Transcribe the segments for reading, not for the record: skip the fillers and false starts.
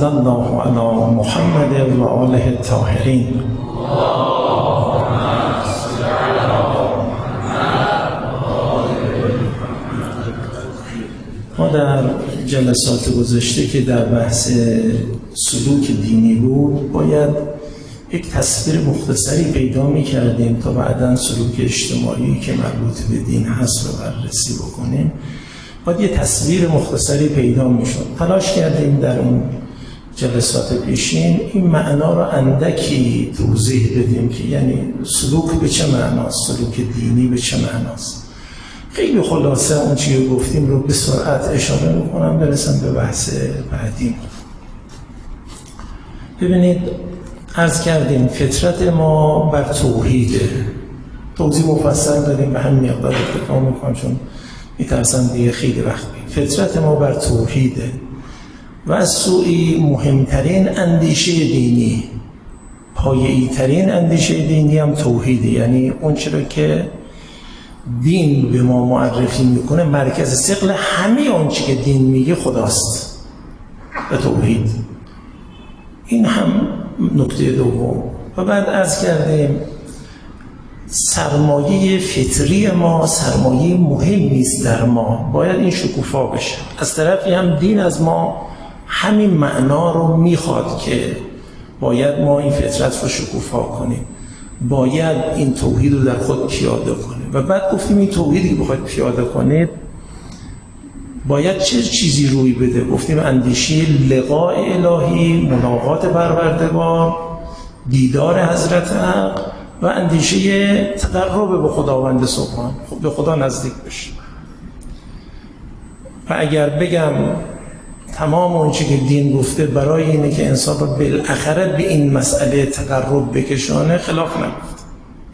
الله علی محمد و آله الطاهرین. ما در جلسات گذشته که در بحث سلوک دینی بود باید یک تصویر مختصری پیدا می کردیم تا بعداً سلوک اجتماعی که مربوط به دین هست رو بررسی بکنیم. باید یه تصویر مختصری پیدا می شد. تلاش کردیم در اون جلسات پیشین این معنا رو اندکی توضیح بدیم که یعنی سلوک به چه معناست، سلوک دینی به چه معناست. خیلی خلاصه اون چیزی که گفتیم رو به سرعت اشاره میکنم برسم به بحث بعدیم. ببینید عرض کردیم فطرت ما بر توحیده. توضیح مفصل داریم به همین مقدار اکتفا میکنم چون میترسم دیگه خیلی وقت بیم. فطرت ما بر توحیده و از سوی مهمترین اندیشه دینی، پایه‌ای ترین اندیشه دینی هم توحیده. یعنی اون چرا که دین به ما معرفی میکنه مرکز ثقل همه اون چی که دین میگه خداست و توحید. این هم نکته دوم. و بعد عرض کردیم سرمایه فطری ما سرمایه مهم نیست در ما، باید این شکوفا بشه. از طرفی هم دین از ما همین معنا رو میخواد که باید ما این فطرت رو شکوفا کنیم، باید این توحید رو در خود پیاده کنیم. و بعد گفتیم این توحیدی که بخواید پیاده کنید باید چه چیزی روی بده. گفتیم اندیشه لقاء الهی، ملاقات پروردگار، دیدار حضرت حق و اندیشه تقرب به خداوند سبحان، به خدا نزدیک بشه. و اگر بگم تمام اون چی که دین گفته برای اینه که انسان رو بالاخره به این مسئله تقرب بکشانه، خلاف نگفت.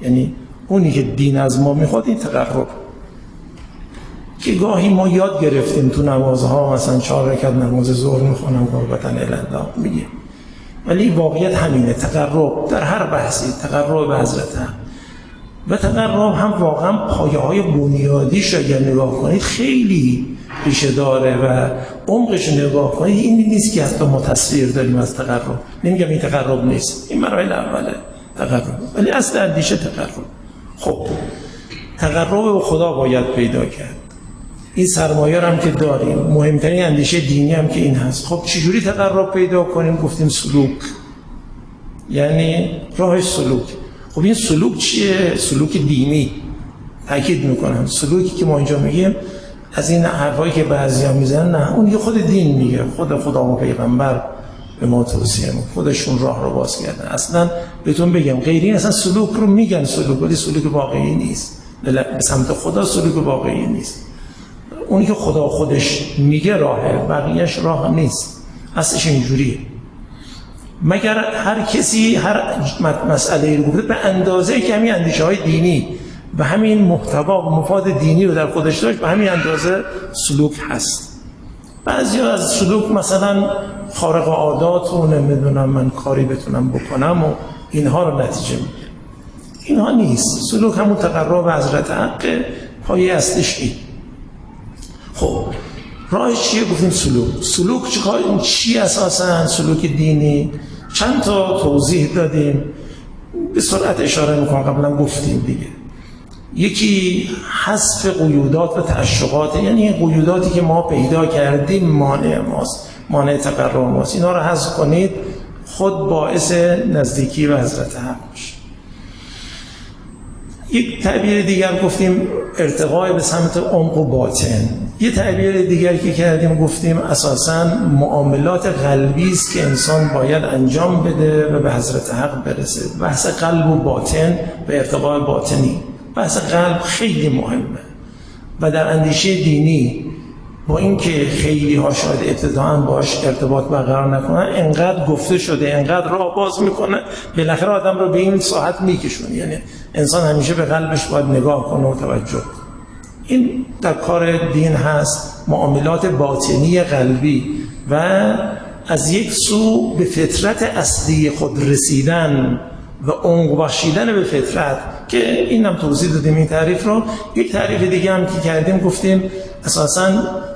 یعنی اونی که دین از ما میخواد این تقرب که گاهی ما یاد گرفتیم تو نمازها مثلا 4 رکعت نماز ظهر میخونم قربتاً الالله میگه، ولی واقعیت همینه. تقرب در هر بحثی، تقرب به حضرت حق و تقرب هم واقعا پایه‌های بنیادیش رو اگر نگاه کنید خیلی ریشه داره و عمقش نگاه کنید این نیست که حتی ما تصویر داریم از تقرب. نمیگم این تقرب نیست، این مراحل اوله تقرب، ولی اصل اندیشه تقرب. خب تقرب به خدا باید پیدا کرد. این سرمایه هم که داریم، مهمترین اندیشه دینی هم که این هست. خب چجوری تقرب پیدا کنیم؟ گفتیم سلوک، یعنی راه سلوک. خب این سلوک چیه؟ سلوک دینی. تاکید میکنم سلوکی که ما اینجا میگیم از این حرفایی که بعضیا میزنن، نه، اون یه خود دین میگه، خود خدا و پیغمبر به ما توصیه میکنه، خودشون راه رو باز کردن. اصلا بهتون بگم غیری اصلا سلوک رو میگن سلوک، ولی سلوک واقعی نیست. به سمت خدا سلوک واقعی نیست. اونی که خدا خودش میگه راهه، بقیهش راه نیست. اصلش اینجوریه. مگر هر کسی هر مسئله رو گفته به اندازه که همین اندیشه های دینی و همین محتوا و مفاد دینی رو در خودش داشت، به همین اندازه سلوک هست. بعضیا از سلوک مثلا خارق عادات و نمیدونم من کاری بتونم بکنم و اینها رو نتیجه میگیرن. اینها نیست. سلوک همون تقرب به حضرت حق، پایه اصلش این. خب راهش چیه؟ گفتیم سلوک چی اساساً سلوک دینی؟ چند تا توضیح دادیم، به سرعت اشاره میکنم، قبلا گفتیم دیگه. یکی حذف قیودات و تعشقات، یعنی قیوداتی که ما پیدا کردیم مانع ماست، مانع تقرب ماست، اینا رو حذف کنید، خود باعث نزدیکی به حضرت حق میشه. یک تعبیر دیگر گفتیم ارتقای به سمت عمق و باطن. یه تعبیر دیگر که کردیم گفتیم اساساً معاملات قلبی است که انسان باید انجام بده و به حضرت حق برسه. بحث قلب و باطن و ارتقای باطنی، بحث قلب خیلی مهمه و در اندیشه دینی با اینکه خیلی ها شاید ابتداءً باش ارتباط برقرار نکنن، انقدر گفته شده، انقدر راه باز میکنه، بالاخره آدم رو به این ساحت میکشونه. یعنی انسان همیشه به قلبش باید نگاه کنه و توجه. این در کار دین هست، معاملات باطنی قلبی و از یک سو به فطرت اصلی خود رسیدن و عمق بخشیدن به فطرت، که این هم توضیح دادیم این تعریف رو. یک تعریف دیگه هم که کردیم گفتیم اساساً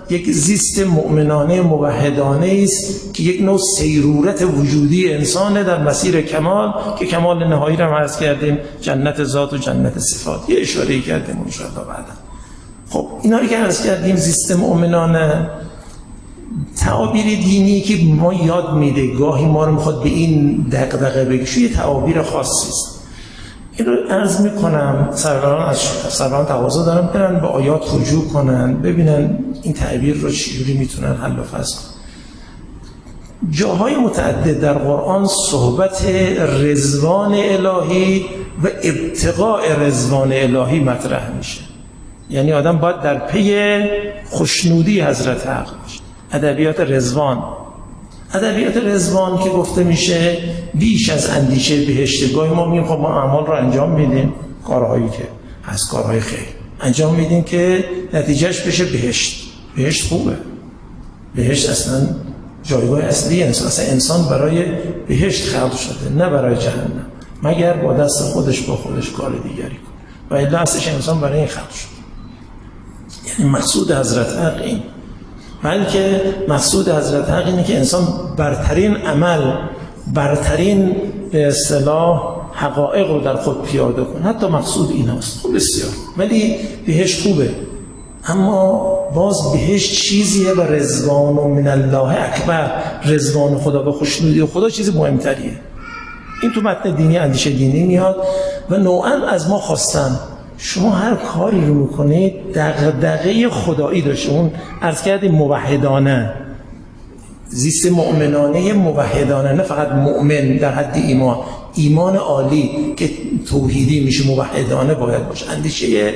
یک زیست مؤمنانه موحدانه است که یک نوع سیرورت وجودی انسانه در مسیر کمال، که کمال نهایی رو هم عرض کردیم جنت ذات و جنت صفات، یه اشاره کردیم ان شاء الله بعدا. خب اینا رو که عرض کردیم زیست مؤمنانه، تعابیر دینی که ما یاد میده گاهی ما رو میخواد به این دغدغه بکشه، یه تعابیر خاصی است. این رو عرض میکنم، سروران تقاضا دارم برن به آیات رجوع کنن، ببینن این تعبیر رو چجوری میتونن حل و فصل کنن. جاهای متعدد در قرآن صحبت رضوان الهی و ابتغاء رضوان الهی مطرح میشه. یعنی آدم باید در پی خوشنودی حضرت حق باشه. ادبیات رضوان که گفته میشه بیش از اندیشه بهشت. گاهی ما میگیم خب ما اعمال رو انجام میدیم، کارهایی که هست کارهای خیر انجام میدیم که نتیجهش بشه بهشت. بهشت خوبه، بهشت اصلا جایگاه اصلی انسان برای بهشت خلق شده، نه برای جهنم، مگر با دست خودش با خودش کار دیگری کن، و الا اصلش انسان برای این خلق شده. یعنی مقصود حضرت حق این، بلکه مقصود حضرت حق اینه که انسان برترین عمل، برترین به اصطلاح حقایق رو در خود پیاده کنه. حتی مقصود این هست. خب بسیار، ولی بهشت خوبه، اما باز بهشت چیزیه و رضوان من الله اکبر، رضوان خدا و خوشنودی خدا چیز مهمتریه. این تو متن دینی، اندیشه دینی میاد و نوعا از ما خواستن شما هر کاری رو میکنید دغدغه خدایی داشته. اون عرض کردیم موحدانه، زیست مؤمنانه موحدانه، نه فقط مؤمن در حد ایمان عالی که توحیدی میشه، موحدانه باید باشه. اندیشه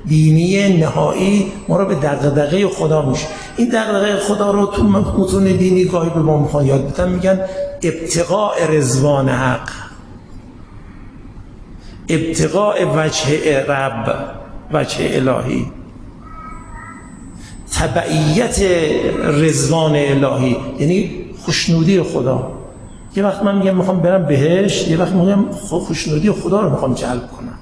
دینی نهایی ما رو به دغدغه خدا میشه. این دغدغه خدا رو تو متون دینی گاهی به ما میخوان یاد بدن، میگن ابتغاء رضوان حق، ابتغاء وجه رب، وجه الهی، تبعیت رضوان الهی، یعنی خوشنودی خدا. یه وقت من میگم میخوام برم بهشت، یه وقت میگم خوشنودی خدا رو میخوام جلب کنم.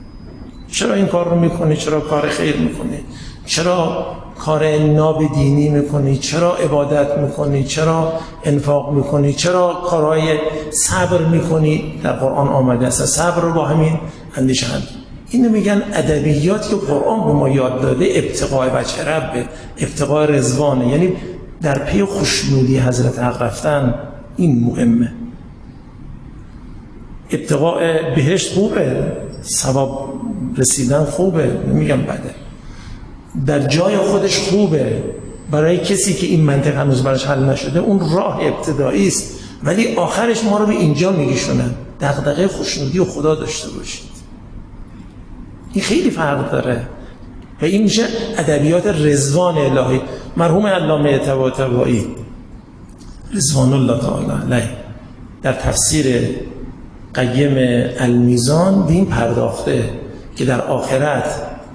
چرا این کار رو میکنی؟ چرا کار خیر میکنی؟ چرا کار ناب دینی میکنی؟ چرا عبادت میکنی؟ چرا انفاق میکنی؟ چرا کارهای صبر میکنی؟ در قرآن آمده است صبر رو با همین اندیشه هم. اینو میگن ادبیات که قرآن به ما یاد داده، ابتغاء وجه رب، ابتغاء رضوانه، یعنی در پی خوشنودی حضرت حق رفتن. این مهمه. ابتغاء بهشت خوبه، ثواب رسیدن خوبه، نمیگم بده، در جای خودش خوبه. برای کسی که این منطق هنوز براش حل نشده اون راه ابتدایی است، ولی آخرش ما رو به اینجا میگیشونن دغدغه خوشنودی و خدا داشته باشید. این خیلی فرق داره و این میشه ادبیات رضوان الهی. مرحوم علامه طباطبایی رضوان الله تعالی علیه در تفسیر قیم المیزان به این پرداخته که در آخرت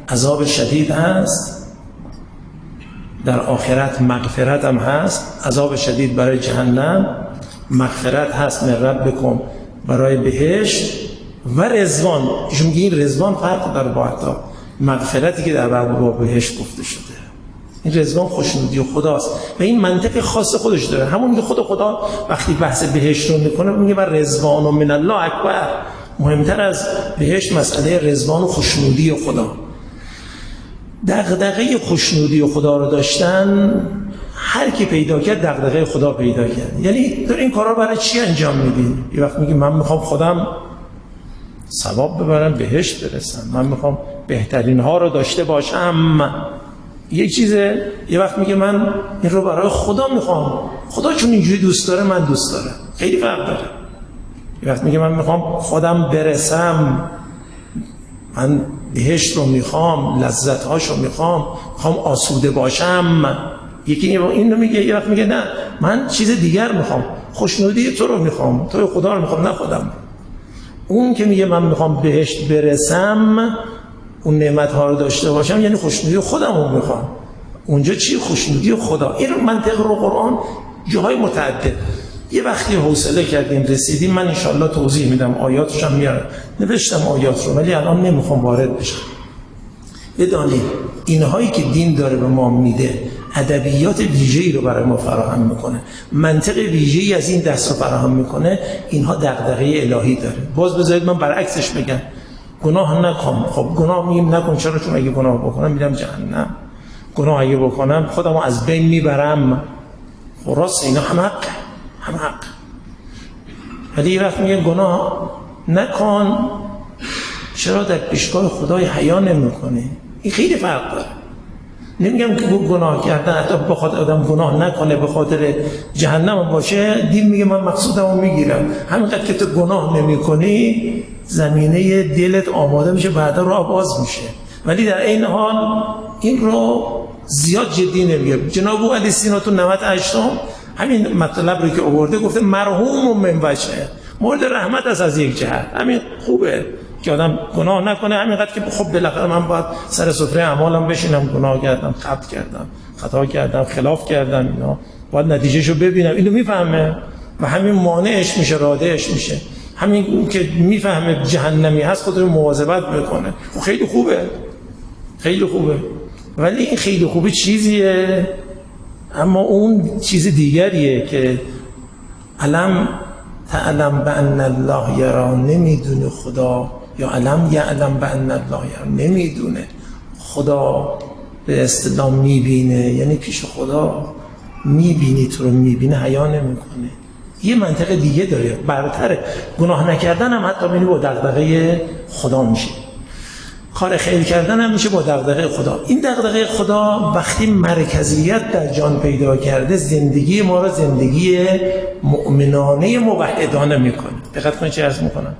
عذاب شدید هست، در آخرت مغفرت هم هست، عذاب شدید برای جهنم، مغفرت هست من ربکم برای بهشت و رضوان. ایشون میگه این رضوان فرق داره با حتی مغفرتی که در باب بهشت گفته شده. این رضوان خوشنودی خداست و این منطق خاص خودش داره. همون که خدا وقتی بحث بهشت رو میکنه میگه و رضوان من الله اکبر، مهمتر از بهشت مسئله رضوان و خوشنودی خدا. دغدغه خوشنودی خدا رو داشتن، هر کی پیدا کرد دغدغه خدا پیدا کرد. یعنی تو این کارا برای چی انجام میدی؟ یه وقت میگی من میخوام خودم ثواب ببرم، بهشت برسم، من میخوام بهترین ها رو داشته باشم. یک چیزه، یه وقت میگه من این رو برای خدا میخوام، خدا چون اینجوری دوست داره من دوست دارم. خیلی فرق داره. یه وقت میگه من میخوام خودم برسم، من بهشت رو میخوام، لذت‌هاش رو میخوام آسوده باشم. یکی این رو میگه، یه وقت میگه نه من چیز دیگر میخوام، خوشنودی تو رو میخوام، تو خدا رو میخوام نه خودم. اون که میگه من میخوام بهشت برسم، اون نعمت‌ها رو داشته باشم، یعنی خوشنودی خودم رو میخوام. اونجا چی؟ خوشنودی خدا. این منطق رو قرآن جاهای متعدد. یه وقتی حوصله کردیم رسیدیم، من انشالله توضیح میدم، آیاتش هم میارم، نوشتم آیات رو ولی الان نمیخوام وارد بشم. بدانید اینهایی که دین داره به ما میده ادبیات ویژه‌ای رو برای ما فراهم میکنه، منطق ویژه‌ای از این دست رو فراهم میکنه. اینها دغدغه الهی داره. باز بذارید من برعکسش بگم، گناه نکن. خب گناه میگیم نکن، چرا؟ چون اگه گناه بکنم میرم جهنم. گناه اگه بکنم خودمو از بین میبرم. خب راست، اینا هم حق. ولی یه وقت میگه گناه نکن، چرا در پیشگاه خدای حیا نمیکنه؟ این خیلی فرق داره. نمیگم که گناه کردن حتی بخاطر آدم گناه نکنه به خاطر جهنم باشه، دین میگه من مقصودمو میگیرم. همینقدر که تو گناه نمیکنی زمینه دلت آماده میشه، بعدا راه باز میشه. ولی در این حال این رو زیاد جدی نمیگه. جناب علی سینا تو 98 همین مطلب رو که آورده گفته مرحوم من وجهه، مورد رحمت است از یک جهت. همین خوبه که آدم گناه نکنه، همینقدر که خب بالاخره من باید سر سفره اعمالم بشینم، گناه کردم، خطا کردم، خلاف کردم، اینا باید نتیجهشو ببینم. اینو میفهمه و همین مانعش میشه، رادعش میشه. همین که میفهمه جهنمی هست خود رو مواظبت میکنه. خیلی خوبه. ولی این خیلی خوبه چیزیه، اما اون چیز دیگریه که علم تعلم بأن الله یرا، نمیدونه خدا، یا علم یعلم بأن الله یرا، نمیدونه خدا به اصطلاح میبینه، یعنی پیش خدا میبینی، تو رو میبینه، حیا نمیکنه. یه منطقه دیگه داره برتره. گناه نکردن هم حتی با دغدغه خدا میشه، کار خیر کردن هم میشه با دغدغه خدا. این دغدغه خدا وقتی مرکزیت در جان پیدا کرده، زندگی ما را زندگی مؤمنانه موحدانه میکنه. دقت کنید چه عرض میکنم.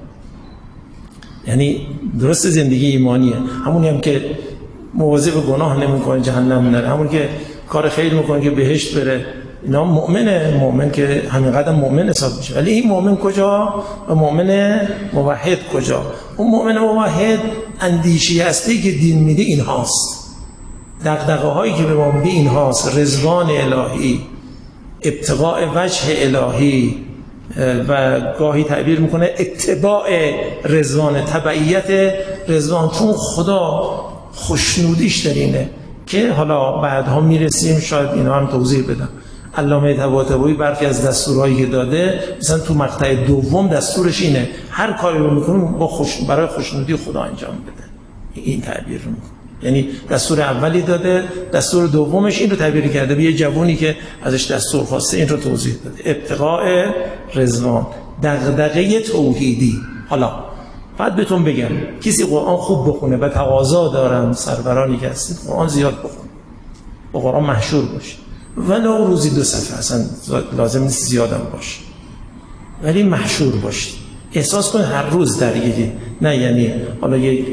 یعنی درست زندگی ایمانیه، همونی هم که مواظب گناه نمیکنه جهنم نره، همون که کار خیر میکنه که بهشت بره، اینا مؤمن که همینقدر مؤمن حساب میشه. ولی این مؤمن کجا و مؤمن موحد کجا؟ اون مؤمن موحد اندیشه اصلی که دین میده این هاست، دغدغه هایی که به ما میده این هاست: رضوان الهی، ابتغاء وجه الهی، و گاهی تعبیر میکنه اتباع رضوان، تبعیت رضوان، چون خدا خوشنودیش در اینه که حالا بعدها میرسیم شاید اینا هم توضیح بدم. علامه طباطبایی برخی از دستورهایی که داده، مثلا تو مقطع دوم دستورش اینه هر کاری رو میکنیم برای خوشنودی خدا انجام بده. این تعبیر رو میکنه، یعنی دستور اولی داده، دستور دومش این رو تعبیر کرده به یه جوونی که ازش دستور خواسته، این رو توضیح داده: ابتغاء رضوان، دغدغه توحیدی. حالا بعد بهتون بگم کسی قرآن خوب بخونه و تقاضا دارم سرورانی که هستید قرآن زیاد بخونه، با قرآن محشور باشه، ولو روزی 2 صفحه، اصلا لازم نیست زیادم باشه، ولی محشور باشید. احساس کن هر روز درگیری، نه یعنی حالا یه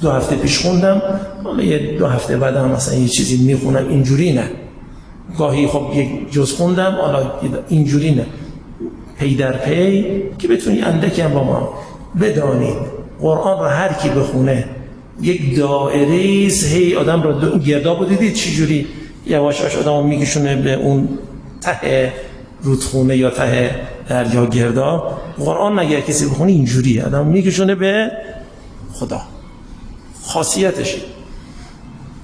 2 هفته پیش خوندم، حالا یه 2 هفته بعد هم مثلا یه چیزی میخونم، اینجوری نه. گاهی خب یک جز خوندم، حالا اینجوری نه، پی در پی، که بتونی اندکی هم با ما بدانید قرآن را هر کی بخونه یک دائره است، هی آدم را گرداب دیدید چجوری یواش یواش آدمو میکشونه به اون ته رودخونه یا ته دریا گرداب. قرآن اگر کسی بخونه اینجوریه، آدم میکشونه به خدا. خاصیتشه.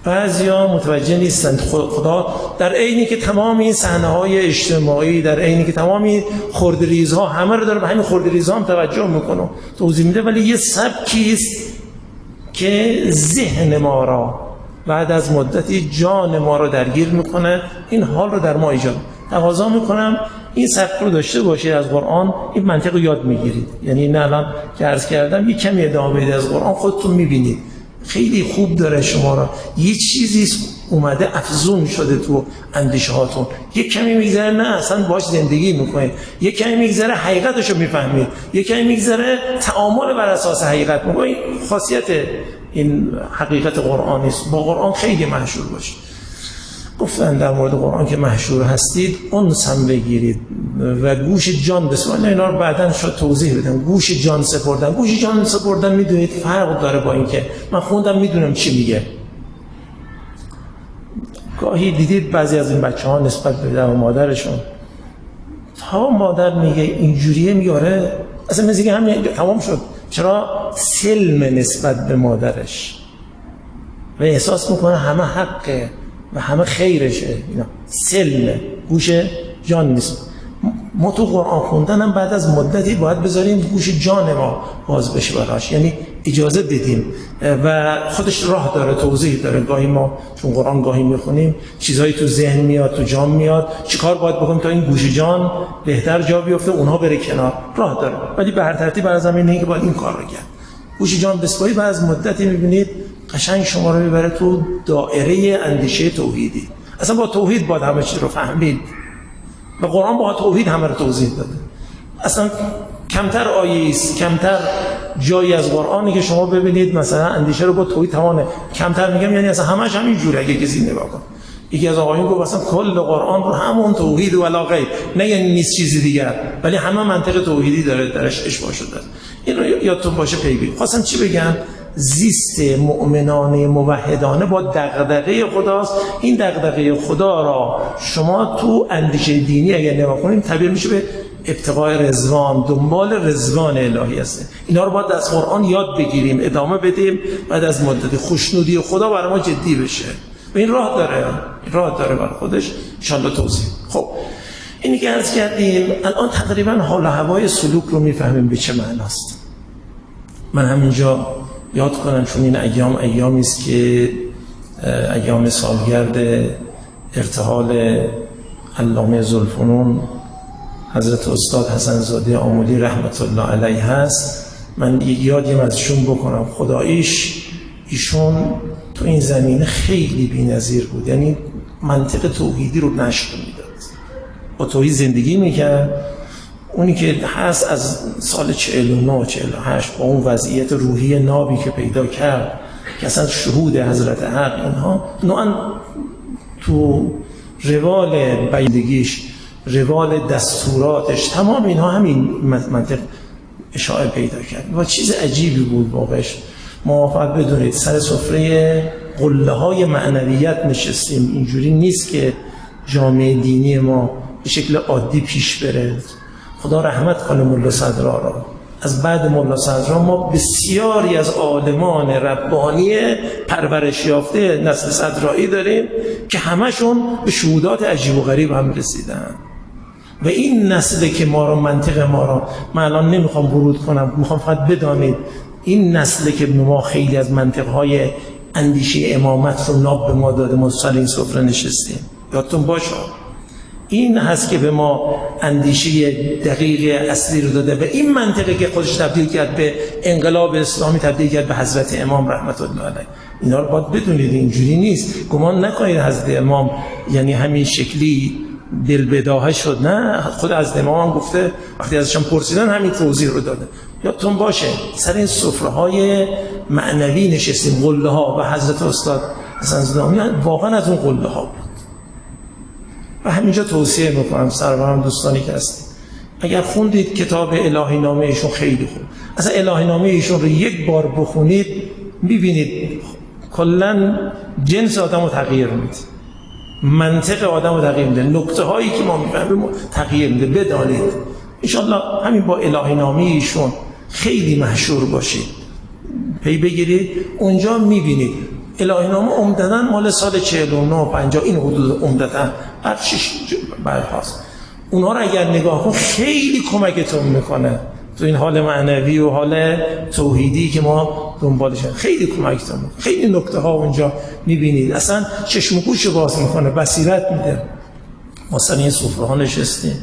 بعضیا متوجه نیستند خدا در عینی که تمام این صحنه‌های اجتماعی، در عینی که تمام این خردریزها همه رو داره به همین خردریزها هم توجه میکنه، توضیح میده، ولی یه سبکی است که ذهن ما را بعد از مدتی جان ما رو درگیر میکنه، این حال رو در ما ایجاد. تقاضا میکنم این سبک رو داشته باشید از قرآن، این منطق رو یاد میگیرید. یعنی نه الان که عرض کردم یک کمی ادامه بدید از قرآن، خودتون میبینید خیلی خوب داره شما را. یه چیزی اومده افزون شده تو اندیشه هاتون، یک کمی میگذره نه اصلا باش زندگی میکنید، یک کمی میگذره حقیقتش رو میفهمید، یک کمی میگذره تعامل بر اساس حقیقت میکنید. خاصیت این حقیقت قرآن است. با قرآن خیلی محشور باشید. گفتن در مورد قرآن که محشور هستید انس هم بگیرید و گوش جان بسپارید. اینا رو بعداً شاید توضیح بدم. گوش جان سپردن، گوش جان سپردن میدونید فرق داره با این که من خوندم میدونم چی میگه. گاهی دیدید بعضی از این بچه‌ها نسبت به پدر و مادرشون، تا مادر میگه اینجوریه میاره اصلا مثل اینکه همین تمام شد. چرا؟ سلم نسبت به مادرش و احساس میکنه همه حقه و همه خیرشه، اینا سلمه، گوش جان نیست. ما تو قرآن خوندن هم بعد از مدتی باید بذاریم گوش جان ما باز بشه براش، یعنی اجازه بدیم و خودش راه داره، توضیح داره. گاهی ما چون قرآن گاهی میخونیم چیزایی تو ذهن میاد، تو جان میاد، چیکار باید بکنیم تا این گوش جان بهتر جا بیفته، اونها بره کنار، راه داره. ولی به هر ترتیب بر زمین اینه که باید این کار رو کرد. گوش جان بسپاری بعد از مدتی میبینید قشنگ شما رو میبره تو دایره اندیشه توحیدی. اصلا با توحید باید همه چیز رو فهمید و قرآن با توحید همه رو توضیح داده. اصلا کمتر آیه است، کمتر جایی از قرآنی که شما ببینید مثلا اندیشه رو با توحید تمامه. کمتر میگم یعنی اصلا همش همین جوره. اگه کسی نگاه کنه، یکی از آقایون گفت اصلا کل قرآن رو همون توحید و لا غیر، نه یعنی نیست چیزی دیگر، ولی همه منطق توحیدی داره درش اشباع شده. این رو یادتون باشه پیگیری. خواستم چی بگم؟ زیست مؤمنانه موحدانه با دغدغه خداست. این دغدغه خدا را شما تو اندیشه دینی اگر نگاه کنیم تبدیل میشه به ابتغاء رضوان، دنبال رضوان الهی است. اینا رو باید از قرآن یاد بگیریم، ادامه بدیم، بعد از مدت خوشنودی خدا برای ما جدی بشه. و این راه داره برای خودش ان شاء الله توضیح. خب اینی که عرض کردیم الان تقریبا حال و هوای سلوک رو میفهمیم به چه معناست. من همینجا یاد کنم چون این ایامی است که ایام سالگرد ارتحال علامه ذوالفنون حضرت استاد حسن زاده آملی رحمت الله علیه هست. من یادیم ازشون بکنم. خداییش ایشون تو این زمینه خیلی بی‌نظیر بود، یعنی منطق توحیدی رو نشر میداد، با توحید زندگی میکرد. اونی که هست از سال 49 48 با اون وضعیت روحی نابی که پیدا کرد که اصلا شهود حضرت حق، اینها نوعا تو روال بیندگیش، روال دستوراتش، تمام اینها همین منطق اشاعه پیدا کرد و چیز عجیبی بود واقعش. ما فقط بدونید سر سفره قله های معنویت نشستیم. اینجوری نیست که جامعه دینی ما به شکل عادی پیش بره. خدا رحمت کنه مولا صدرا را. از بعد مولا صدرا ما بسیاری از عالمان ربانی پرورش یافته نسل صدرایی داریم که همشون به شهودات عجیب و غریب هم رسیدن. و این نسل که ما رو، منطق ما رو، من الان نمیخوام ورود کنم، میخوام فقط بدانید این نسل که ما خیلی از منطقهای اندیشه امامت رو ناب به ما داده، ما سر این سفره نشستیم. یادتون باشه این هست که به ما اندیشه دقیق اصلی رو داده. و این منطقه که خودش تبدیل کرد به انقلاب اسلامی، تبدیل کرد به حضرت امام رحمت الله علیه. اینا رو باید بدونید، اینجوری نیست. گمان نکنید حضرت امام یعنی همین شکلی دل بداهه شد. نه، خود حضرت امام هم گفته، وقتی ازشان پرسیدن همین توضیح رو داده. یادتون باشه سر این سفره‌های معنوی نشستیم، قله ها، و حضرت استاد حسن زاده واقعا از اون قله ها بود. و همینجا توصیه میکنم سرورم دوستانی که هستید، اگر خوندید کتاب الهی نامه ایشون خیلی خوب، اصلا الهی نامه ایشون رو یک بار بخونید میبینید کلا جنس آدم رو تغییر میده، منطق آدم رو تغییر میده، نکته هایی که ما میفهمیم تغییر میده. بدانید انشالله همین با الهی نامه ایشون خیلی مشهور باشید، پی بگیرید. اونجا میبینید الهی نامه عمدتاً مال سال 49 50 این حدود، عمدتاً بعد 6 برهاست. اونها رو اگر نگاه کن خیلی کمکتون میکنه تو این حال معنوی و حال توحیدی که ما دنبالش، خیلی کمکتون میکنه. خیلی نکته ها اونجا میبینید، اصلا چشم و گوش باز میکنه، بصیرت میده. مثلا این سفره ها نشستیم،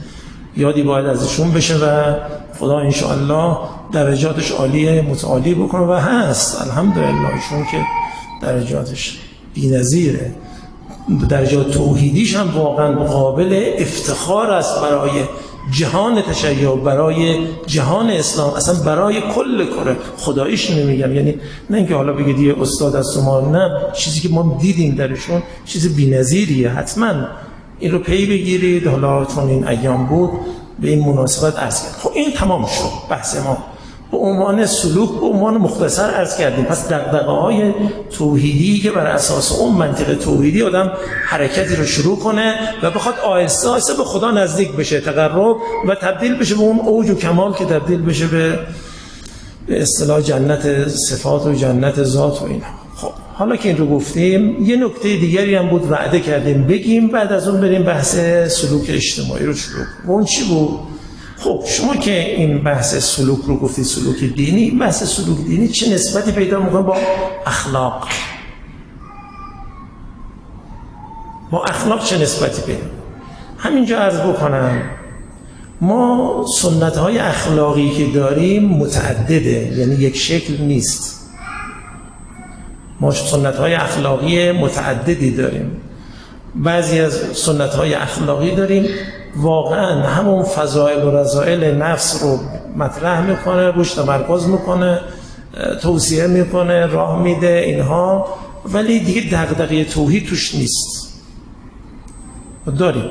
یادی باید ازشون بشه و خدا انشاءالله درجاتش عالیه، متعالی بکنه و هست الحمدلله. ایشون که درجاتش بی‌نظیره، درجات توحیدیش هم واقعا قابل افتخار است برای جهان تشیع، برای جهان اسلام، اصلا برای کل کره. خداییش نمیگم، یعنی نه اینکه حالا بگید یه استاد از ما، نه، چیزی که ما دیدیم درشون چیز بی‌نظیریه. حتما این رو پی بگیرید. حالا چون این ایام بود به این مناسبت عرض کردم. خب این تمام شد بحث ما به عنوان سلوک، به عنوان مختصر عرض کردیم. پس دغدغه‌های توحیدی که بر اساس اون منطق توحیدی آدم حرکتی رو شروع کنه و بخواد آهسته آهسته به خدا نزدیک بشه، تقرب، و تبدیل بشه به اون اوج و کمال که تبدیل بشه به اصطلاح جنت صفات و جنت ذات و اینا. خب حالا که این رو گفتیم، یه نکته دیگری هم بود وعده کردیم بگیم، بعد از اون بریم بحث سلوک اجتماعی رو شروع کنیم. اون چی بود؟ خب شما که این بحث سلوک رو گفتید، سلوک دینی، این بحث سلوک دینی چه نسبتی پیدا میکنه با اخلاق؟ با اخلاق چه نسبتی پیدا؟ همینجا عرض بکنم ما سنت‌های اخلاقی که داریم متعدده، یعنی یک شکل نیست. ما سنت‌های اخلاقی متعددی داریم. بعضی از سنت‌های اخلاقی داریم واقعا همون فضائل و رذائل نفس رو مطرح میکنه، روش تمرکز میکنه، توصیه میکنه، راه میده اینها، ولی دیگه دغدغه توحید توش نیست. داریم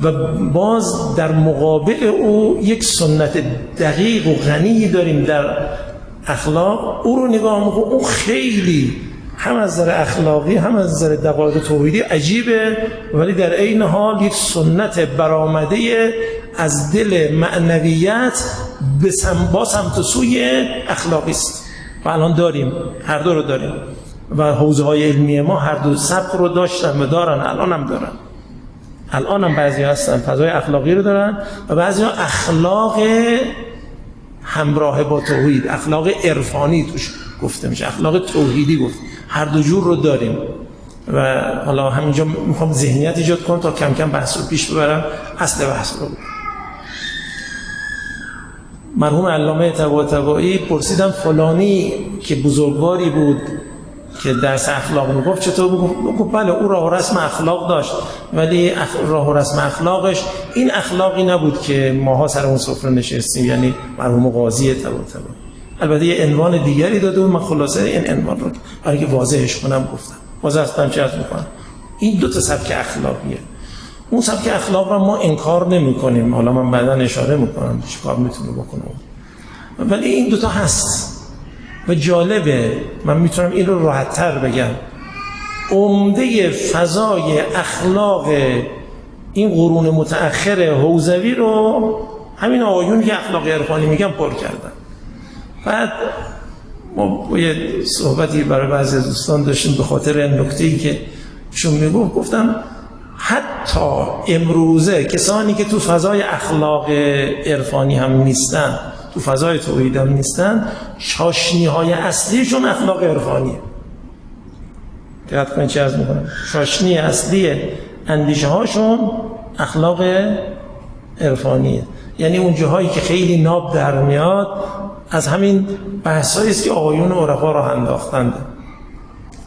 و باز در مقابل او یک سنت دقیق و غنی داریم در اخلاق. او رو نگاه میکنم، اون خیلی هم از نظر اخلاقی هم از نظر دقایق توحیدی عجیبه، ولی در عین حال یک سنت برآمده از دل معنویت با سمت سوی اخلاقی است و الان داریم، هر دو رو داریم و حوزه های علمی ما هر دو سبک رو داشتن و دارن، الان هم دارن. الان هم بعضی هستن فضای اخلاقی رو دارن و بعضی ها اخلاق همراه با توحید، اخلاق عرفانی توش گفته میشه، اخلاق توحیدی گفت. هر دو جور رو داریم و حالا همینجا میخوام ذهنیت ایجاد کنم تا کم کم بحث رو پیش ببرم. اصل بحث رو مرحوم علامه طباطبایی پرسیدم فلانی که بزرگواری بود که درس اخلاق میگفت چطور میگفت؟ بله او راه و رسم اخلاق داشت، ولی راه و رسم اخلاقش این اخلاقی نبود که ماها سر اون سفره نشستیم، یعنی مرحوم قاضی طباطبایی. البته یه عنوان دیگری داده و من خلاصه این عنوان رو برای که واضحش کنم گفتم. واضح هستم چه عرض میکنم؟ این دو تا سبک اخلاقیه. اون سبک اخلاق رو ما انکار نمی کنیم، حالا من بعدا اشاره میکنم چه کار میتونه بکنه، ولی این دوتا هست و جالبه. من میتونم این رو راحت‌تر بگم، عمده فضای اخلاق این قرون متأخر حوزوی رو همین آقایون که اخلاق عرفانی میگن پر کردن. بعد ما یه صحبتی برای بعضی از دوستان داشتیم به خاطر نکته‌ای که شون میگفت، گفتم حتی امروزه کسانی که تو فضای اخلاق عرفانی هم نیستن، تو فضای توحید هم نیستن، چاشنی‌های اصلیشون اخلاق عرفانیه. دقت کنید چه عرض می‌کنم، چاشنی اصلی اندیشه هاشون اخلاق عرفانیه. یعنی اون جاهایی که خیلی ناب در میاد از همین بحثایی است که آقایون عرفا راه انداختند،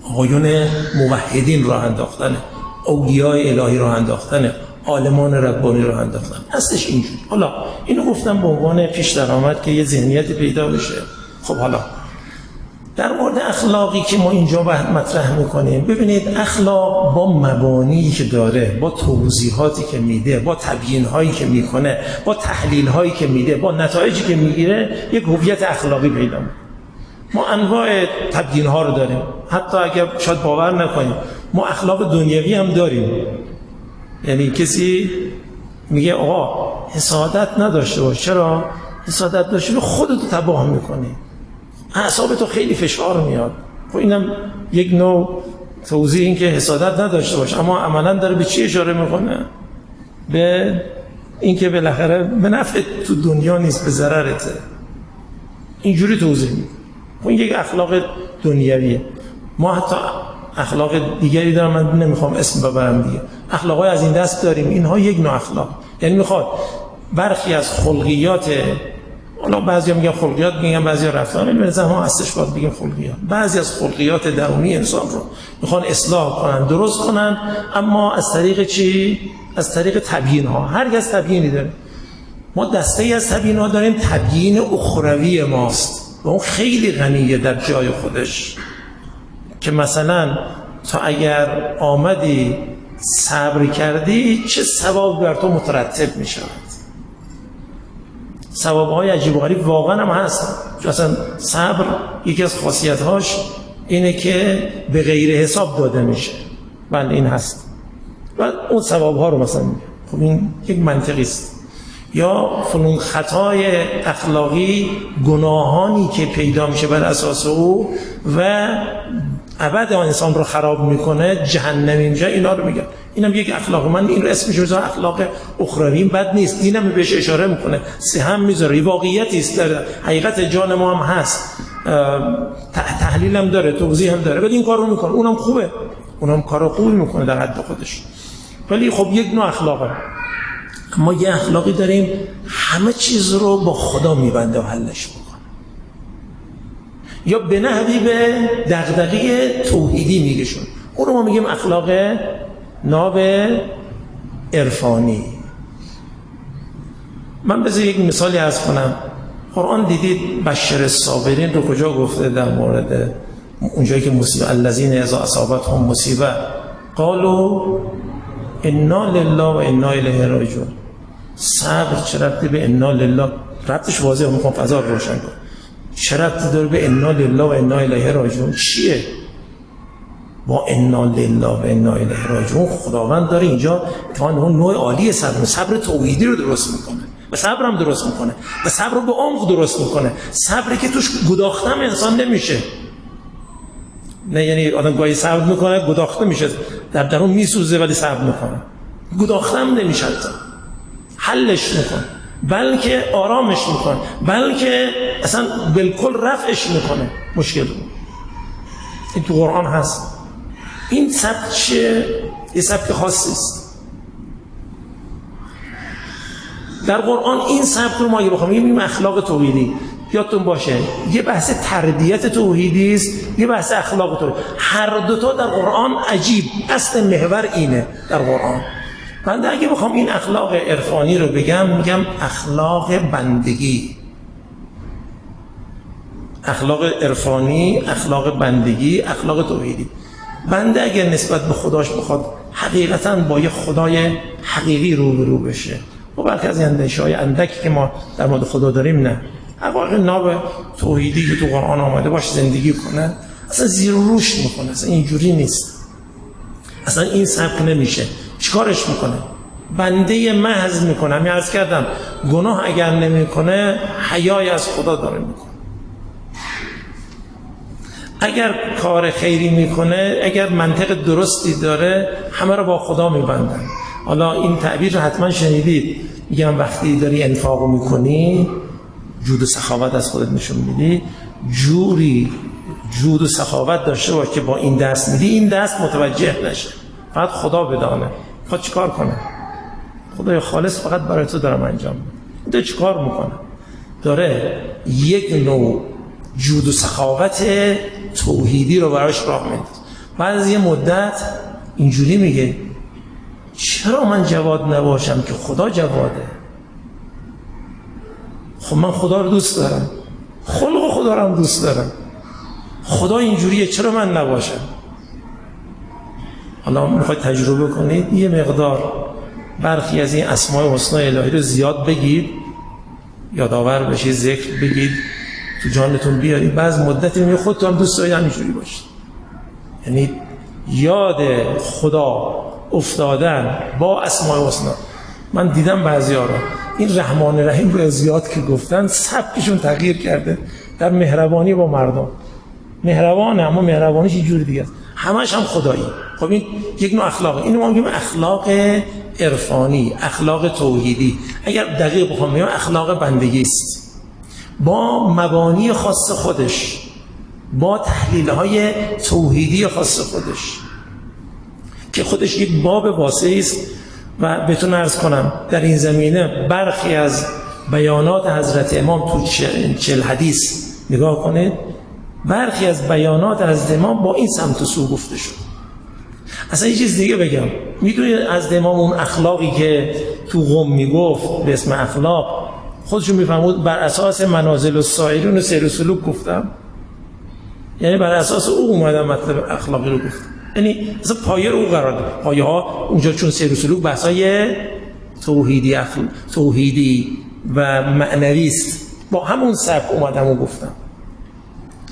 آقایون موحدین راه انداختن، اولیای الهی راه انداختن، عالمان ربانی راه انداختن. اصلش اینجوری. حالا اینو گفتم به عنوان پیش درآمد که یه ذهنیت پیدا بشه. خب حالا در مورد اخلاقی که ما اینجا مطرح میکنیم، ببینید اخلاق با مبانی که داره، با توضیحاتی که میده، با تبیین‌هایی که میکنه، با تحلیل‌هایی که میده، با نتایجی که میگیره، یک هویت اخلاقی پیدا میکنه. ما انواع تبیین‌ها رو داریم، حتی اگر شاید باور نکنیم ما اخلاق دنیوی هم داریم. یعنی کسی میگه آقا حسادت نداشته باش، چرا؟ حسادت داشته باش خودتو تباه میکنی، اعصابتو خیلی فشار میاد. خب اینم یک نوع توضیح این که حسادت نداشته باش، اما عملا داره به چی اشاره میکنه؟ به این که بالاخره به نفع تو دنیا نیست، به ضررته. اینجوری توضیح میده. خب این یک اخلاق دنیویه. ما حتی اخلاق دیگری دارم، من نمیخوام اسم ببرم دیگه، اخلاقای از این دست داریم. اینها یک نوع اخلاق، یعنی میخواد برخی از خلقیات، حالا بعضیا میگن خلقیات، میگن بعضیا رفتار، ولی به ما اصلش باید بگیم خلقیات. بعضی از خلقیات درونی انسان رو میخوان اصلاح کنن، درست کنن، اما از طریق چی؟ از طریق تبیین ها. هر کس تبیینی داره. ما دسته‌ای از تبیین ها داریم، تبیین اخروی ماست و اون خیلی غنیه در جای خودش، که مثلا تا اگر آمدی صبر کردی چه ثواب بر تو مترتب می شود. ثوابهای عجیب و غریب واقعا هم هست. مثلا صبر یکی از خاصیت‌هاش اینه که به غیر حساب داده میشه. بله این هست. و اون ثوابها رو مثلا خب این یک منطقی است. یا فلان خطای اخلاقی، گناهانی که پیدا میشه بر اساس او و ابد انسان رو خراب میکنه، جهنمی میشه، اینا رو میگن. اینم یک اخلاق. من این رو اسمش رو اخلاق اخروی، این بد نیست، دینم بهش اشاره میکنه، هم میذاره، این واقعیتی است، در حقیقت جان ما هم هست، تحلیل هم داره، توضیح هم داره، ولی این کار رو میکنه، اونم خوبه، اونم کار خوبی میکنه در حد خودش. ولی خب یک نوع اخلاقه. ما یه اخلاقی داریم همه چیز رو با خدا میبنده و حلش میکنه، یا به نحوی به دغدغه توحیدی میگشون، اون رو ما میگیم اخلاق ناب عرفانی. من بذار یک مثالی عرض کنم. قرآن دیدید بشر الصابرین رو کجا گفته؟ در مورد اونجایی که مصیبه، الذین اذا اصابتهم مصیبه قالوا انا لله و انا الیه راجعون. صبر چه ربطی به انا لله؟ ربطش واضحه، میخوام فضا رو روشن کنم. چه ربطی داره به انا لله و انا الیه راجعون؟ چیه با انا لله و انا الیه راجعون؟ خداوند داره اینجا اون نوع عالی صبر توحیدی رو درست میکنه، و صبر هم درست میکنه، و صبر رو به عمق درست میکنه، صبری که توش گداختم انسان نمیشه. نه یعنی آدم گاهی صبر میکنه گداخته میشه، در درون میسوزه ولی صبر میکنه، گداختم نمیشه، حلش میکنه، بلکه آرامش میکنه، بلکه اصلا بالکل رفعش میکنه مشکل رو. این تو قرآن هست. این سبک چیه؟ یه سبک خاصی است در قرآن. این سبک رو ما اگه بخوام بگیم اخلاق توحیدی، یادتون باشه یه بحث تربیت توحیدی است، یه بحث اخلاق توحیدی. هر دوتا در قرآن عجیب، اصل محور اینه در قرآن. بنده اگه بخوام این اخلاق عرفانی رو بگم، میگم اخلاق بندگی، اخلاق عرفانی، اخلاق بندگی، اخلاق توحیدی. بنده اگر نسبت به خداش بخواد حقیقتاً با یه خدای حقیقی روبرو بشه، و برخی از اندیشه‌های اندکی که ما در مورد خدا داریم، نه حقایق ناب توحیدی که تو قرآن آمده باش زندگی کنه، اصلا زیر و روش میکنه، اصلا اینجوری نیست، اصلا این سبک نمیشه. چیکارش میکنه؟ بنده محض میکنه. همین عرض کردم گناه اگر نمیکنه حیای از خدا داره میکنه. اگر کار خیری میکنه، اگر منطق درستی داره، همه رو با خدا میبندن. حالا این تعبیر رو حتما شنیدید، میگم وقتی داری انفاق میکنی، جود و سخاوت از خودت نشون میدی، جوری جود و سخاوت داشته باش که با این دست میدی این دست متوجه نشه، فقط خدا بدانه. خود چیکار کنه؟ خدای خالص فقط برای تو دارم انجام میده. داره چیکار میکنه؟ داره یک نوع جود و سخاوت توحیدی رو براش راه میده. بعد از یه مدت اینجوری میگه چرا من جواد نباشم که خدا جواده؟ خب من خدا رو دوست دارم، خلق خدا رو هم دوست دارم، خدا اینجوریه، چرا من نباشم؟ حالا میخواید تجربه کنید، یه مقدار برخی از این اسماء حسنا الهی رو زیاد بگید، یادآور بشید، ذکر بگید، تو جانتون بیارید، بعض مدتی میگه خودتون هم دوست دارید همینجوری باشید. یعنی یاد خدا افتادن با اسماء حسنا. من دیدم بعضی‌ها رو این رحمان رحیم رو زیاد که گفتن سبکشون تغییر کرده در مهربانی با مردم. مهربانه اما مهربانیش یه جور دیگه است، همش هم خدایی. خب این یک نوع اخلاقه. اینو ما میگیم اخلاق عرفانی، اخلاق توحیدی. اگر دقیق بخوام بگم اخلاق بندگی است، با مبانی خاص خودش، با تحلیل‌های توحیدی خاص خودش، که خودش یک باب واسعی است. و بهتون عرض کنم در این زمینه برخی از بیانات حضرت امام تو 40 حدیث نگاه کنید، برخی از بیانات حضرت امام با این سمت و سو گفته شد. اصلا یه چیز دیگه بگم، میدونید از امام اون اخلاقی که تو قم میگفت به اسم اخلاق، خودشون میفهمود بر اساس منازل السائرین و سیر و سلوک گفتم، یعنی بر اساس او اومدم مطلب اخلاقی رو گفتم، یعنی اصلا پایه رو قرار داد. پایه ها اونجا چون سیر و سلوک بحثای توحیدی و معنوی است، با همون سبک اومدم و گفتم.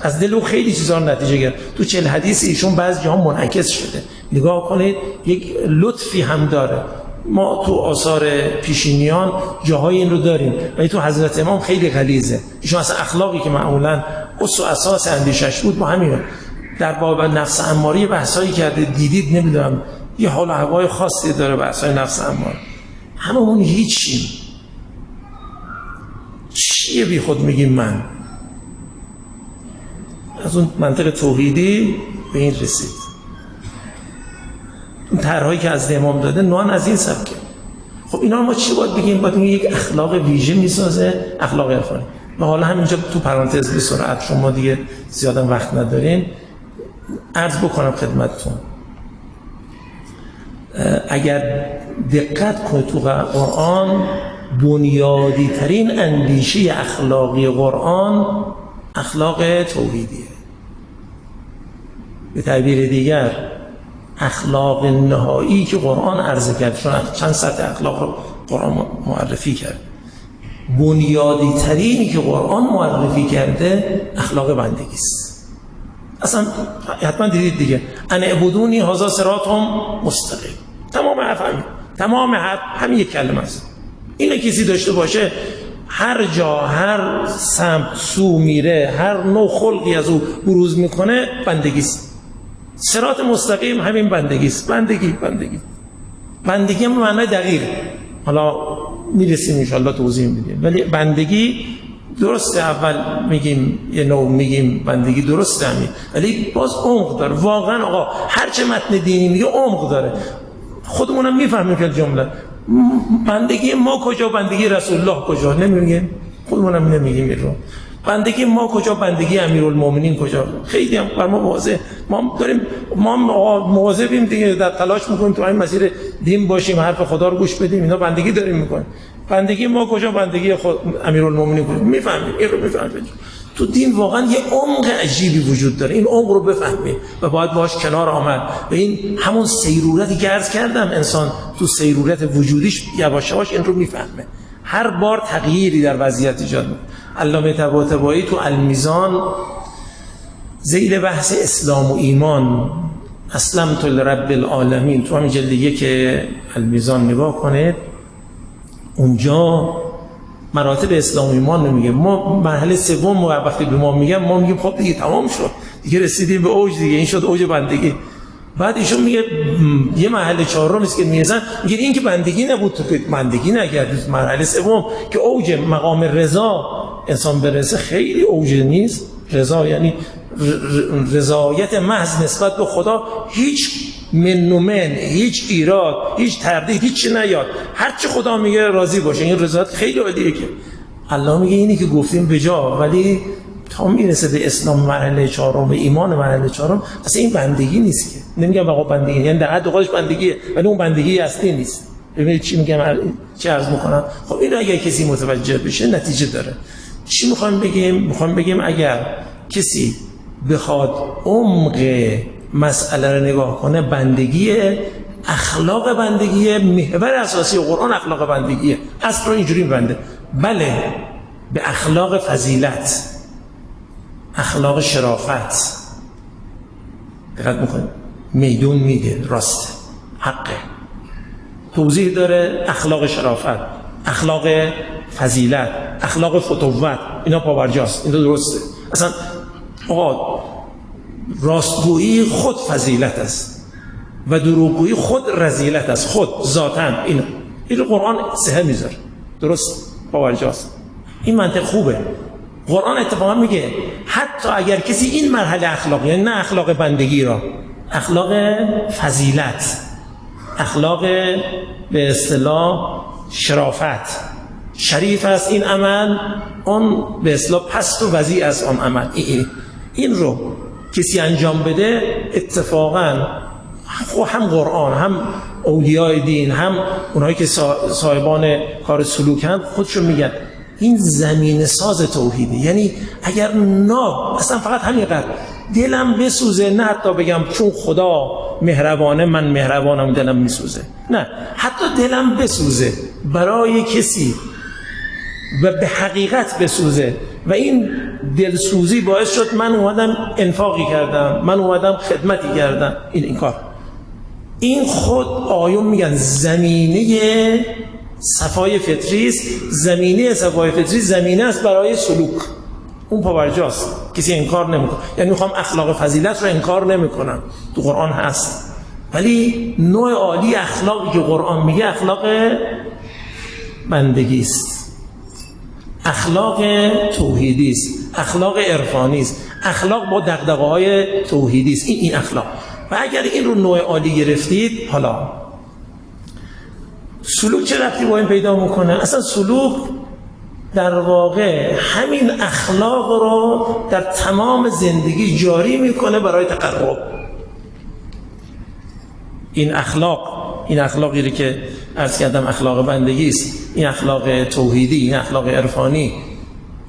از دل او خیلی چیزا نتیجه گرفت. تو 40 حدیث ایشون بعضی جاها منعکس شده، نگاه کنید یک لطفی هم داره. ما تو آثار پیشینیان جاهای این رو داریم، ولی تو حضرت امام خیلی غلیظه. ایشون اصلا اخلاقی که معمولا اصل و اساس اندیشش بود با همینه. در باب نفس اماره بحثایی کرده، دیدید نمیدونم یه حال و هوای خاصی داره بحثای نفس اماره. هممون هیچیم. چیه بی خود میگیم من؟ از اون منطق توحیدی به این رسید. اون طرحایی که از امام داده نوان از این سبکه. خب اینا ما چی باید بگیم؟ باید بگیم یک اخلاق ویژه میسازه، اخلاق عرفانی. و حالا همینجا تو پرانتز به سرعت، چون ما دیگه زیاده وقت نداریم، عرض بکنم خدمتتون. اگر دقت کنید تو قرآن، بنیادی ترین اندیشه اخلاقی قرآن اخلاق توحیدیه. به تعبیر دیگر اخلاق نهایی که قرآن عرضه کرد، چون چند سطح اخلاق رو قرآن معرفی کرد، بنیادی ترینی که قرآن معرفی کرده اخلاق بندگی است. اصلا حتما دیدید دیگه، ان اعبدونی هذا صراط مستقیم. تمام حرف همین، تمام حرف همین یک کلمه است. اینو کسی داشته باشه، هر جا هر سمت سو میره، هر نوع خلقی از او بروز میکنه، بندگی است. صراط مستقیم همین بندگی است. بندگی هم معنای دقیق، حالا میرسیم ان شاء الله توضیح میدیم. ولی بندگی درسته، اول میگیم یه نوع میگیم بندگی درسته همین، ولی باز عمق داره. واقعا آقا هر چه متن دینی میگه عمق داره. خودمونم میفهمیم که جمله بندگی ما کجا، بندگی رسول الله کجا، نمیگیم. خودمونم نمیگیم این رو. بندگی ما کجا، بندگی امیرالمومنین کجا. خیلی هم بر ما واضحه. ما داریم، ما مواظبیم دیگه، در تلاش میکنیم تو این مسیر دین باشیم، حرف خدا رو گوش بدیم. اینا بندگی داریم میکنیم. بندگی ما کجا، بندگی امیرالمومنین کجا. میفهمیم این رو، میفهمیم. تو دین واقعا یه عمق عجیبی وجود داره. این عمق رو بفهمیم و باید باهاش کنار آمد. و این همون سیرورتی که عرض کردم، انسان تو سیرورت وجودیش یواش یواش این رو میفهمه. هر بار تغییری در وضعیت ایجاد میکنه. علامه طباطبایی تو المیزان زیر بحث اسلام و ایمان، اسلمت لرب العالمین، تو همین جلد یک المیزان نگاه کنید، اونجا مراتب اسلام و ایمان نمیگه. ما مرحله سوم وقتی به ما میگن، ما میگیم خب دیگه تمام شد، دیگه رسیدیم به اوج، دیگه این شد اوج بندگی. بعد ایشون میگه یه مرحله چهارم است که میزنن، میگه این که بندگی نبود، تو که بندگی نکردید. مرحله سوم که اوج مقام رضا انسان برسه، خیلی اوج نیست. رضا یعنی رضایت محض نسبت به خدا، هیچ من و من، هیچ ایراد، هیچ تردید، هیچ چی نیاد، هر چی خدا میگه راضی باشه. این رضایت خیلی عالیه. که الله میگه اینی که گفتیم به جا، ولی تا میرسه به اسلام مرحله چهارم، به ایمان مرحله چهارم، اصلا این بندگی نیست. که نمیگم آقا بندگی یعنی در حد خودش بندگیه، ولی اون بندگی اصلی نیست. ببینید چی میگم، چی عرض میکنم. خب این اگه کسی متوجه بشه نتیجه داره. چی میخوام بگیم؟ میخوام بگیم اگر کسی بخواد عمق مسئله رو نگاه کنه، بندگیه، اخلاق بندگیه، محور اساسی قرآن اخلاق بندگیه. اصل رو اینجوری میبنده. بله، به اخلاق فضیلت، اخلاق شرافت دقت میکنه، میدون میده، راسته، حقه. توضیح داره اخلاق شرافت، اخلاق فضیلت، اخلاق فتوت، اینا پاورجاست، اینا درسته. اصلا آقا راستگویی خود فضیلت است و دروغگویی خود رذیلت است، خود ذاتاً. اینو قرآن سه میذاره، درست، پاورجاست. این منطق خوبه. قرآن اتفاقا میگه حتی اگر کسی این مرحله اخلاق، یعنی نه اخلاق بندگی را، اخلاق فضیلت، اخلاق به اصطلاح شرافت، شریف است این عمل، اون به اصطلاح پست و وضیع است اون عمل، این رو کسی انجام بده، اتفاقا هم قرآن، هم اولیای دین، هم اونهایی که صاحبان کار سلوکن، خودشون میگن این زمین ساز توحیده. یعنی اگر اصلا فقط همینقدر دلم بسوزه، نه حتی بگم چون خدا مهربانه من مهربانم دلم میسوزه، نه، حتی دلم بسوزه برای کسی و به حقیقت بسوزه و این دلسوزی باعث شد من اومدم انفاقی کردم، من اومدم خدمتی کردم، این کار این خود آیون میگن زمینه صفای فطری است. زمینه صفای فطری زمینه است برای سلوک، اون پاورجاست، کسی انکار نمیکنه. یعنی میخوام اخلاق فضیلت رو انکار نمیکنم، تو قرآن هست، ولی نوع عالی اخلاقی که قرآن میگه اخلاق بندگی است، اخلاق توحیدی است، اخلاق عرفانی است، اخلاق با دغدغه‌های توحیدی است. این اخلاق. و اگر این رو نوع عالی گرفتید، حالا سلوک چه ربطی با این پیدا میکنه؟ اصلا سلوک در واقع همین اخلاق رو در تمام زندگی جاری میکنه برای تقرب. این اخلاقی رو که عرض کردم اخلاق بندگی است، این اخلاق توحیدی، این اخلاق عرفانی،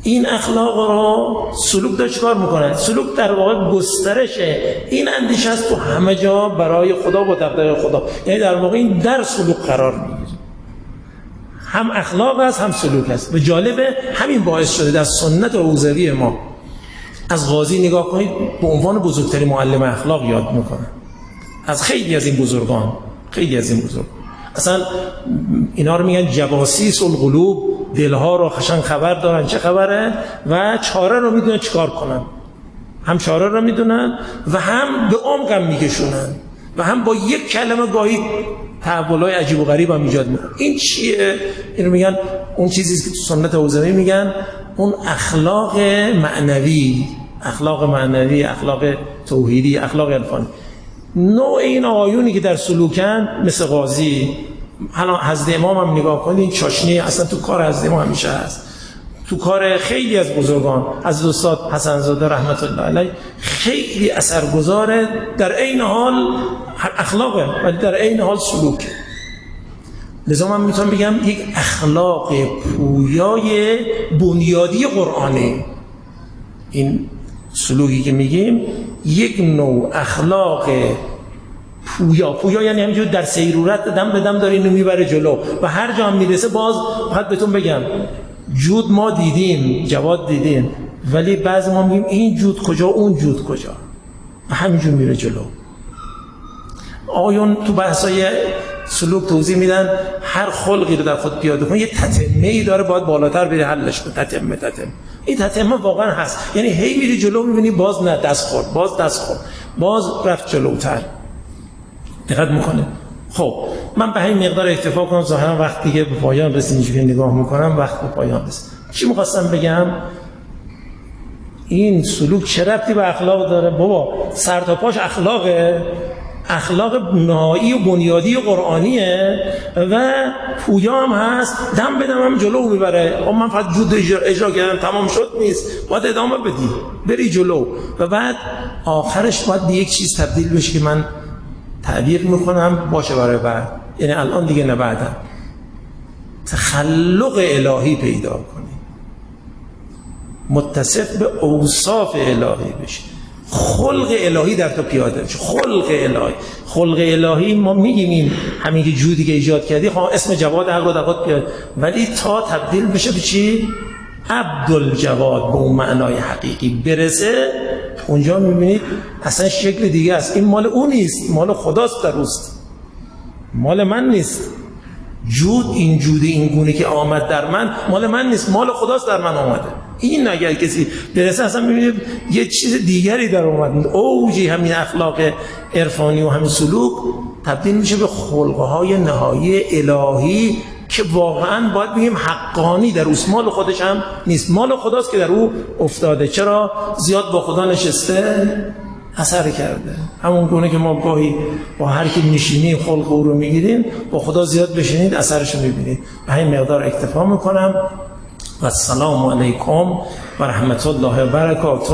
این اخلاق رو سلوک داره چیکار میکنه؟ سلوک در واقع گسترشه این اندیشه است تو همه جا برای خدا و دغدغه خدا. یعنی در واقع این در سلوک قرار میگیره، هم اخلاق است هم سلوک است. و جالبه همین باعث شده در سنت حوزوی ما از غازی نگاه کنید به عنوان بزرگترین معلم اخلاق یاد میکنه، از خیلی از این بزرگان، خیلی از این بزرگ اصلا اینا رو میگن جواسیس القلوب، دلها رو خشن خبر دارن چه خبره و چاره رو میدونن چیکار کنن، هم چاره رو میدونن و هم به عمقم میکشونن و هم با یک کلمه گاهی تحولای عجیب و غریب هم ایجاد میکنن. این چیه؟ اینو میگن اون چیزی که تو سنت حوزوی میگن اون اخلاق معنوی، اخلاق توحیدی، اخلاق عرفانی. نوع این آیونی که در سلوکن مثل قاضی، حالا حضرت امام هم نگاه کنید، این چاشنی اصلا تو کار حضرت امام همیشه هست، تو کار خیلی از بزرگان، از استاد حسن زاده رحمت الله علیه خیلی اثرگذاره، در عین حال اخلاقه ولی در عین حال سلوک. لذا من میتونم بگم یک اخلاق پویای بنیادی قرآنه. این سلوکی که میگیم یک نوع اخلاق پویا یعنی همینجور در سیرورت دم به دم داره اینو میبره جلو و هر جا هم میرسه. باز فقط بهتون بگم جود ما دیدیم، جواد دیدیم، ولی بعضی ما میگیم این جود کجا اون جود کجا و همینجور میره جلو. آیون تو بحثای سلوک توضیح میدن هر خلقی رو در خود پیاده کنه یه تتمه‌ای داره، باید بالاتر بری حلش کن. تتمه این تتمه واقعا هست، یعنی هی میری جلو میبینی باز نه دست خورد، باز رفت جلوتر. دقت میکنه. خب من به همین مقدار اکتفا کنم، ظاهرا وقت دیگه به پایان رسید، اینجوری نگاه میکنم وقت به پایان رسید. چی میخواستم بگم؟ این سلوک چه ربطی به اخلاق داره؟ بابا سر تا پاش اخلاقه، اخلاق نهایی و بنیادی قرآنیه و پویا هم هست، دم به دم هم جلو میبره. من فقط جود اجرا کردم تمام شد نیست، باید ادامه بدی، بری جلو و بعد آخرش باید به یک چیز تبدیل بشه که من تعبیر میکنم باشه برای بعد، یعنی الان دیگه نه بعدا، تخلق الهی پیدا کنی، متصف به اوصاف الهی بشی، خلق الهی در تو پیاده بشه. خلق الهی ما میگیم این همین که جودی که ایجاد کردی، اسم جواد حق رو در خود پیاده، ولی تا تبدیل بشه به چی؟ عبدالجواد، به اون معنای حقیقی برسه، اونجا میبینید اصلا شکل دیگه است. این مال اون نیست، مال خداست، در اوست، مال من نیست. جود این گونه که آمد در من مال من نیست، مال خداست در من آمده. این اگر کسی برسه اصلا میبینید یه چیز دیگری در اومد، اوجی همین اخلاق عرفانی و همین سلوک تبدیل میشه به خلقهای نهایی الهی که واقعا باید بگیم حقانی در اوست، مال خودش هم نیست، مال خداست که در او افتاده. چرا؟ زیاد با خدا نشسته، اثر کرده. همون گونه که ما گاهی با هر کی میشینیم خلق او رو میگیریم، با خدا زیاد بشینید اثرش رو میبینید. به همین مقدار اکتفا میکنم و السلام علیکم و رحمت الله و برکاته.